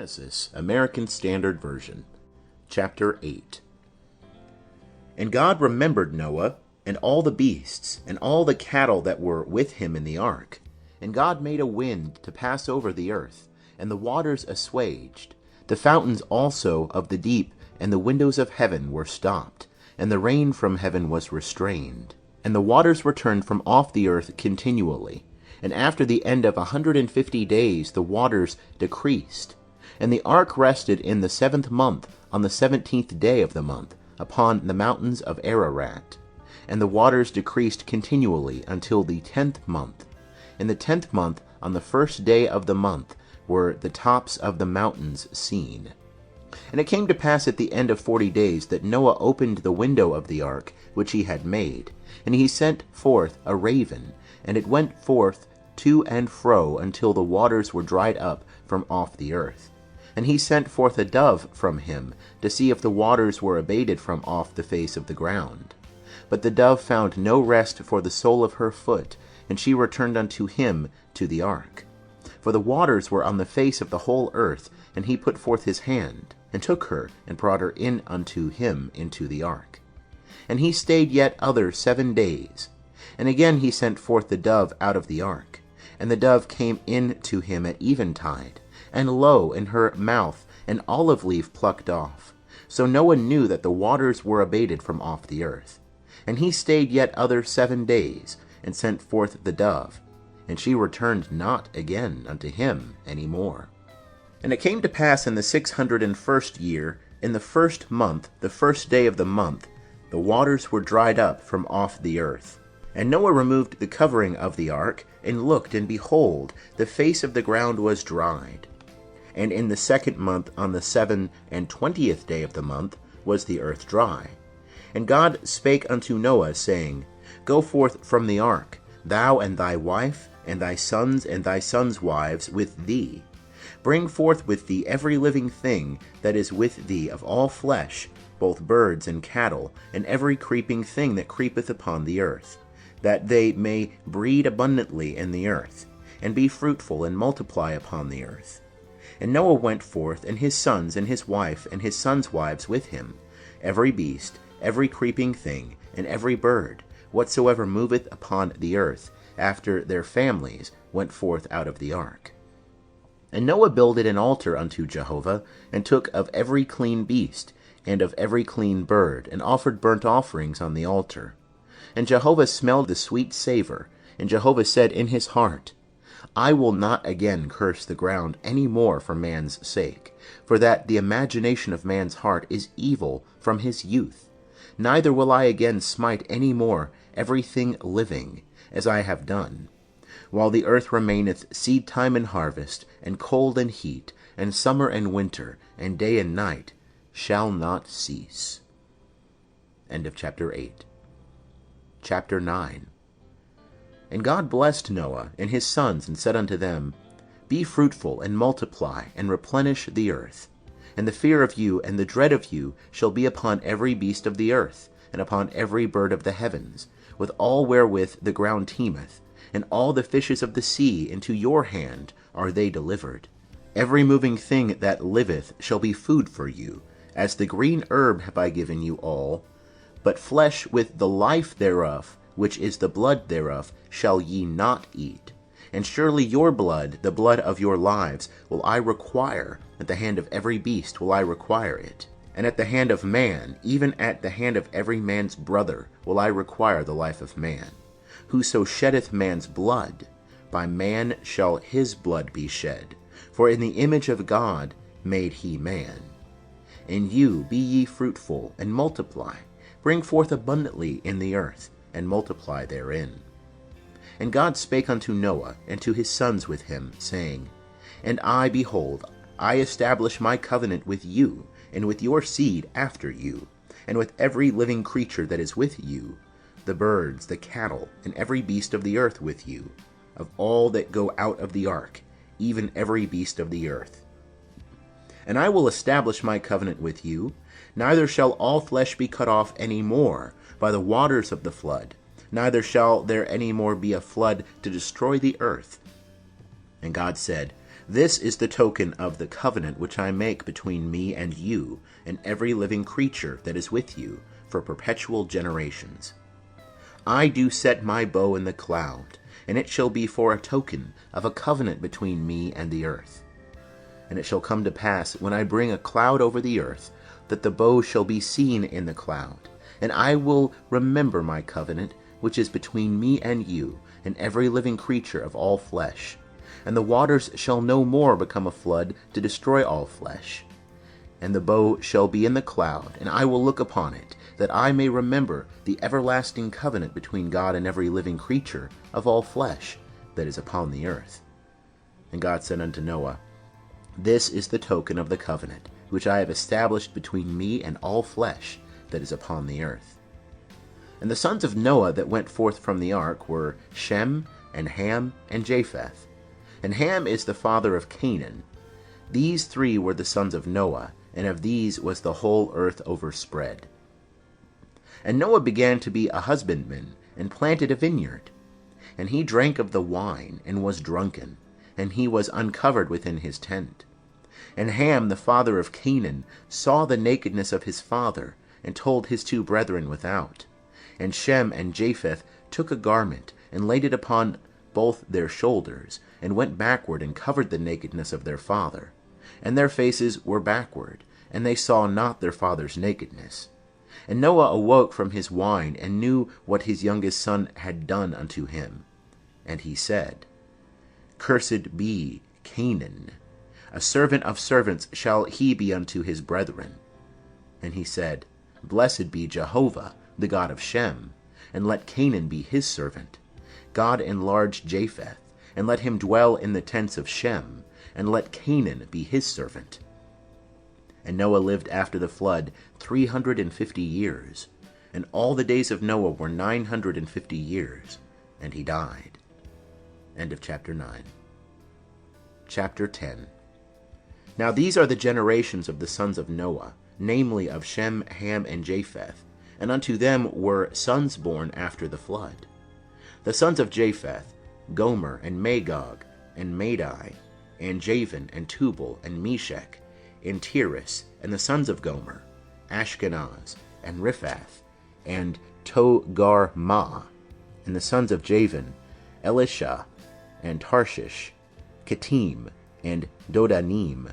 Genesis, American Standard Version, Chapter 8. And God remembered Noah, and all the beasts, and all the cattle that were with him in the ark. And God made a wind to pass over the earth, and the waters assuaged. The fountains also of the deep and the windows of heaven were stopped, and the rain from heaven was restrained. And the waters were turned from off the earth continually. And after the end of 150 days the waters decreased. And the ark rested in the 7th month, on the 17th day of the month, upon the mountains of Ararat. And the waters decreased continually until the 10th month. In the 10th month, on the 1st day of the month, were the tops of the mountains seen. And it came to pass at the end of 40 days that Noah opened the window of the ark which he had made, and he sent forth a raven, and it went forth to and fro until the waters were dried up from off the earth. And he sent forth a dove from him, to see if the waters were abated from off the face of the ground. But the dove found no rest for the sole of her foot, and she returned unto him to the ark. For the waters were on the face of the whole earth, and he put forth his hand, and took her, and brought her in unto him into the ark. And he stayed yet other 7 days. And again he sent forth the dove out of the ark. And the dove came in to him at eventide, and lo, in her mouth an olive leaf plucked off. So Noah knew that the waters were abated from off the earth. And he stayed yet other 7 days, and sent forth the dove, and she returned not again unto him any more. And it came to pass in the 601st year, in the 1st month, the 1st day of the month, the waters were dried up from off the earth. And Noah removed the covering of the ark, and looked, and behold, the face of the ground was dried. And in the 2nd month, on the 27th day of the month, was the earth dry. And God spake unto Noah, saying, Go forth from the ark, thou and thy wife, and thy sons' wives with thee. Bring forth with thee every living thing that is with thee of all flesh, both birds and cattle, and every creeping thing that creepeth upon the earth, that they may breed abundantly in the earth, and be fruitful and multiply upon the earth. And Noah went forth, and his sons, and his wife, and his sons' wives with him, every beast, every creeping thing, and every bird, whatsoever moveth upon the earth, after their families went forth out of the ark. And Noah builded an altar unto Jehovah, and took of every clean beast, and of every clean bird, and offered burnt offerings on the altar. And Jehovah smelled the sweet savour, and Jehovah said in his heart, I will not again curse the ground any more for man's sake, for that the imagination of man's heart is evil from his youth. Neither will I again smite any more everything living, as I have done. While the earth remaineth, seed time and harvest, and cold and heat, and summer and winter, and day and night, shall not cease. End of chapter 8. Chapter 9. And God blessed Noah and his sons, and said unto them, Be fruitful, and multiply, and replenish the earth. And the fear of you and the dread of you shall be upon every beast of the earth, and upon every bird of the heavens, with all wherewith the ground teemeth, and all the fishes of the sea into your hand are they delivered. Every moving thing that liveth shall be food for you, as the green herb have I given you all. But flesh with the life thereof, which is the blood thereof, shall ye not eat. And surely your blood, the blood of your lives, will I require. At the hand of every beast will I require it. And at the hand of man, even at the hand of every man's brother, will I require the life of man. Whoso sheddeth man's blood, by man shall his blood be shed. For in the image of God made he man. And you be ye fruitful, and multiply. Bring forth abundantly in the earth, and multiply therein. And God spake unto Noah, and to his sons with him, saying, And I, behold, I establish my covenant with you, and with your seed after you, and with every living creature that is with you, the birds, the cattle, and every beast of the earth with you, of all that go out of the ark, even every beast of the earth. And I will establish my covenant with you, neither shall all flesh be cut off any more by the waters of the flood, neither shall there any more be a flood to destroy the earth. And God said, This is the token of the covenant which I make between me and you and every living creature that is with you for perpetual generations. I do set my bow in the cloud, and it shall be for a token of a covenant between me and the earth. And it shall come to pass, when I bring a cloud over the earth, that the bow shall be seen in the cloud, and I will remember my covenant, which is between me and you, and every living creature of all flesh. And the waters shall no more become a flood to destroy all flesh. And the bow shall be in the cloud, and I will look upon it, that I may remember the everlasting covenant between God and every living creature of all flesh that is upon the earth. And God said unto Noah, This is the token of the covenant, which I have established between me and all flesh that is upon the earth. And the sons of Noah that went forth from the ark were Shem, and Ham, and Japheth. And Ham is the father of Canaan. These three were the sons of Noah, and of these was the whole earth overspread. And Noah began to be a husbandman, and planted a vineyard. And he drank of the wine, and was drunken, and he was uncovered within his tent. And Ham, the father of Canaan, saw the nakedness of his father, and told his two brethren without. And Shem and Japheth took a garment, and laid it upon both their shoulders, and went backward, and covered the nakedness of their father. And their faces were backward, and they saw not their father's nakedness. And Noah awoke from his wine, and knew what his youngest son had done unto him. And he said, Cursed be Canaan, a servant of servants shall he be unto his brethren. And he said, Blessed be Jehovah, the God of Shem, and let Canaan be his servant. God enlarge Japheth, and let him dwell in the tents of Shem, and let Canaan be his servant. And Noah lived after the flood 350 years, and all the days of Noah were 950 years, and he died. End of chapter 9. Chapter 10. Now these are the generations of the sons of Noah, namely of Shem, Ham, and Japheth, and unto them were sons born after the flood. The sons of Japheth, Gomer, and Magog, and Madai, and Javan, and Tubal, and Meshech, and Tiras, and the sons of Gomer, Ashkenaz, and Riphath, and Togarmah, and the sons of Javan, Elisha, and Tarshish, Kittim, and Dodanim.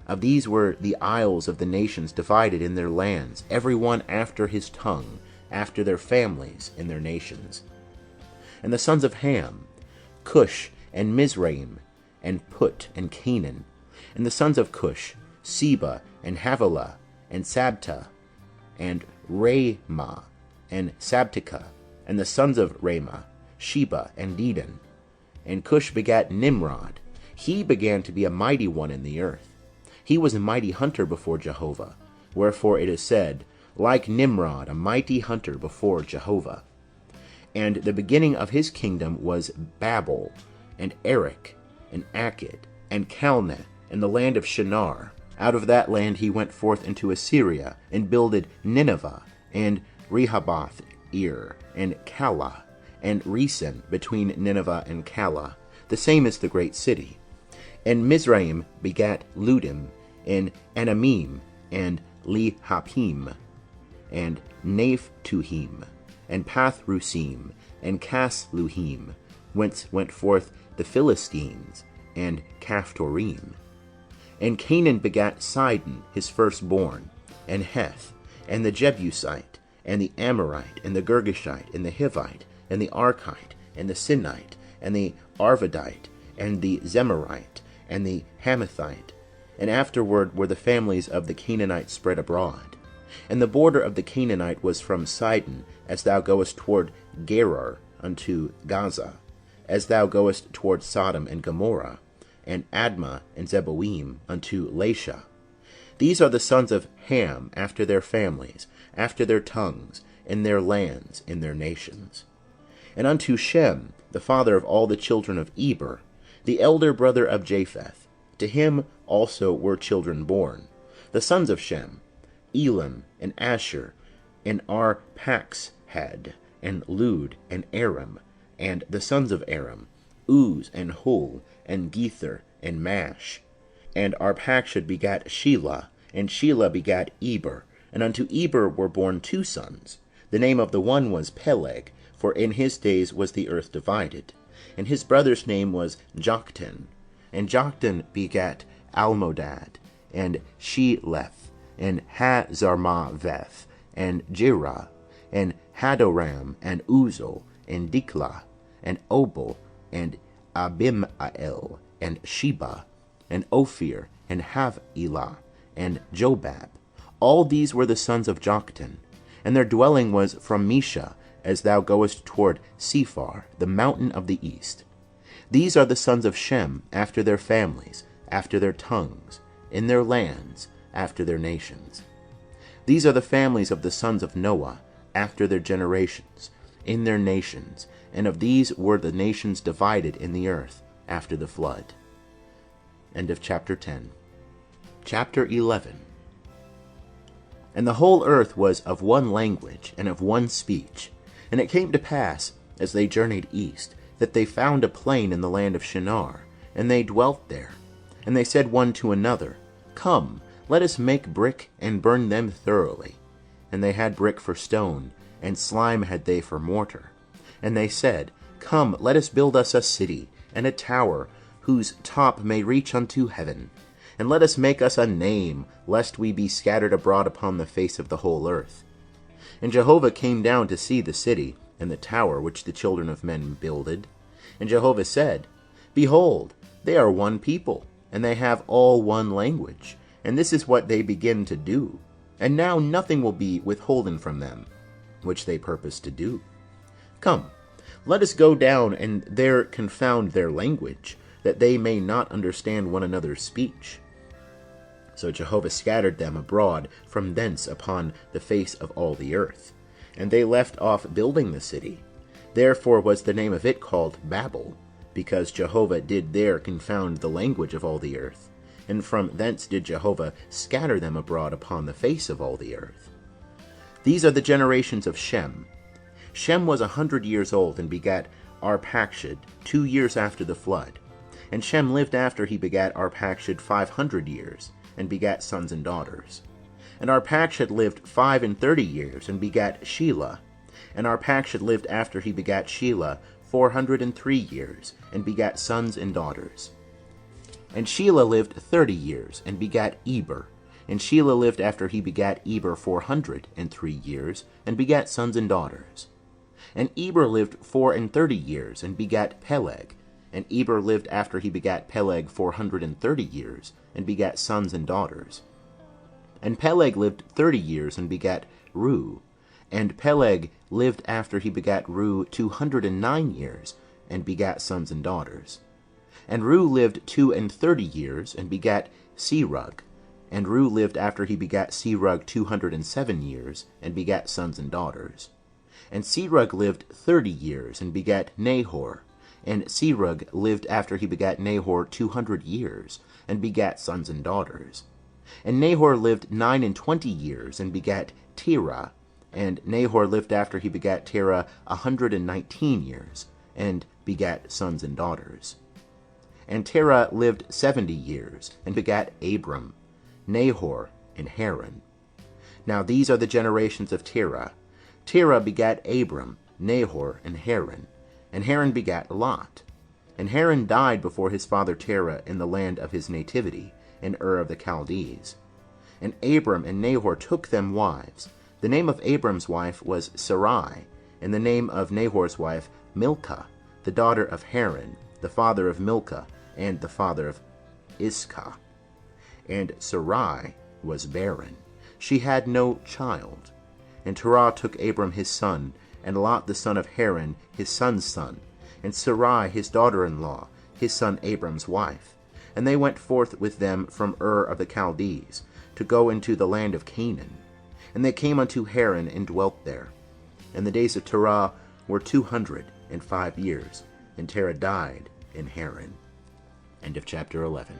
Of these were the isles of the nations divided in their lands, every one after his tongue, after their families in their nations. And the sons of Ham, Cush, and Mizraim, and Put, and Canaan. And the sons of Cush, Seba, and Havilah, and Sabta, and Ramah, and Sabtica. And the sons of Ramah, Sheba, and Dedan. And Cush begat Nimrod. He began to be a mighty one in the earth. He was a mighty hunter before Jehovah. Wherefore it is said, Like Nimrod, a mighty hunter before Jehovah. And the beginning of his kingdom was Babel, and Erech, and Akkad, and Calneh, and the land of Shinar. Out of that land he went forth into Assyria, and builded Nineveh, and Rehoboth-ir, and Calah, and Resen between Nineveh and Calah. The same is the great city. And Mizraim begat Ludim, and Anamim, and Lehapim, and Naphtuhim, and Pathrusim, and Casluhim, whence went forth the Philistines, and Caphtorim. And Canaan begat Sidon, his firstborn, and Heth, and the Jebusite, and the Amorite, and the Girgashite, and the Hivite, and the Archite, and the Sinite, and the Arvadite, and the Zemarite, and the Hamathite. And afterward were the families of the Canaanites spread abroad. And the border of the Canaanite was from Sidon, as thou goest toward Gerar unto Gaza, as thou goest toward Sodom and Gomorrah, and Admah and Zeboim unto Lasha. These are the sons of Ham after their families, after their tongues, in their lands, in their nations. And unto Shem, the father of all the children of Eber, the elder brother of Japheth, to him also were children born. The sons of Shem, Elam, and Asher, and Arpachshad, and Lud, and Aram. And the sons of Aram, Uz, and Hul, and Gether, and Mash. And Arpachshad begat Shelah, and Shelah begat Eber. And unto Eber were born 2 sons. The name of the one was Peleg, for in his days was the earth divided. And his brother's name was Joktan. And Joktan begat Almodad, and Sheleph, and Hazarmaveth, and Jerah, and Hadoram, and Uzal, and Diklah, and Obal, and Abimael, and Sheba, and Ophir, and Havilah, and Jobab. All these were the sons of Joktan, and their dwelling was from Mesha, as thou goest toward Sephar, the mountain of the east. These are the sons of Shem, after their families, after their tongues, in their lands, after their nations. These are the families of the sons of Noah, after their generations, in their nations, and of these were the nations divided in the earth, after the flood. End of chapter 10. Chapter 11. And the whole earth was of one language, and of one speech. And it came to pass, as they journeyed east, that they found a plain in the land of Shinar, and they dwelt there. And they said one to another, Come, let us make brick, and burn them thoroughly. And they had brick for stone, and slime had they for mortar. And they said, Come, let us build us a city, and a tower, whose top may reach unto heaven. And let us make us a name, lest we be scattered abroad upon the face of the whole earth. And Jehovah came down to see the city, and the tower which the children of men builded. And Jehovah said, Behold, they are one people, and they have all one language, and this is what they begin to do. And now nothing will be withholden from them, which they purpose to do. Come, let us go down and there confound their language, that they may not understand one another's speech. So Jehovah scattered them abroad from thence upon the face of all the earth. And they left off building the city. Therefore was the name of it called Babel, because Jehovah did there confound the language of all the earth. And from thence did Jehovah scatter them abroad upon the face of all the earth. These are the generations of Shem. Shem was 100 years old, and begat Arpachshad 2 years after the flood. And Shem lived after he begat Arpachshad 500 years, and begat sons and daughters. And Arpachshad lived 35 years, and begat Shelah. And Arpachshad lived after he begat Shelah 403 years, and begat sons and daughters. And Shelah lived 30 years, and begat Eber. And Shelah lived after he begat Eber 403 years, and begat sons and daughters. And Eber lived 34 years, and begat Peleg. And Eber lived after he begat Peleg 430 years, and begat sons and daughters. And Peleg lived 30 years, and begat Reu. And Peleg lived after he begat Reu 209 years, and begat sons and daughters. And Reu lived 32 years, and begat Serug. And Reu lived after he begat Serug 207 years, and begat sons and daughters. And Serug lived 30 years, and begat Nahor. And Serug lived after he begat Nahor 200 years, and begat sons and daughters. And Nahor lived 29 years, and begat Terah. And Nahor lived after he begat Terah 119 years, and begat sons and daughters. And Terah lived 70 years, and begat Abram, Nahor, and Haran. Now these are the generations of Terah. Terah begat Abram, Nahor, and Haran. And Haran begat Lot. And Haran died before his father Terah in the land of his nativity, in Ur of the Chaldees. And Abram and Nahor took them wives. The name of Abram's wife was Sarai, and the name of Nahor's wife Milcah, the daughter of Haran, the father of Milcah, and the father of Iscah. And Sarai was barren. She had no child. And Terah took Abram his son, and Lot the son of Haran his son's son, and Sarai his daughter-in-law, his son Abram's wife. And they went forth with them from Ur of the Chaldees, to go into the land of Canaan. And they came unto Haran, and dwelt there. And the days of Terah were 205 years, and Terah died in Haran. End of chapter 11.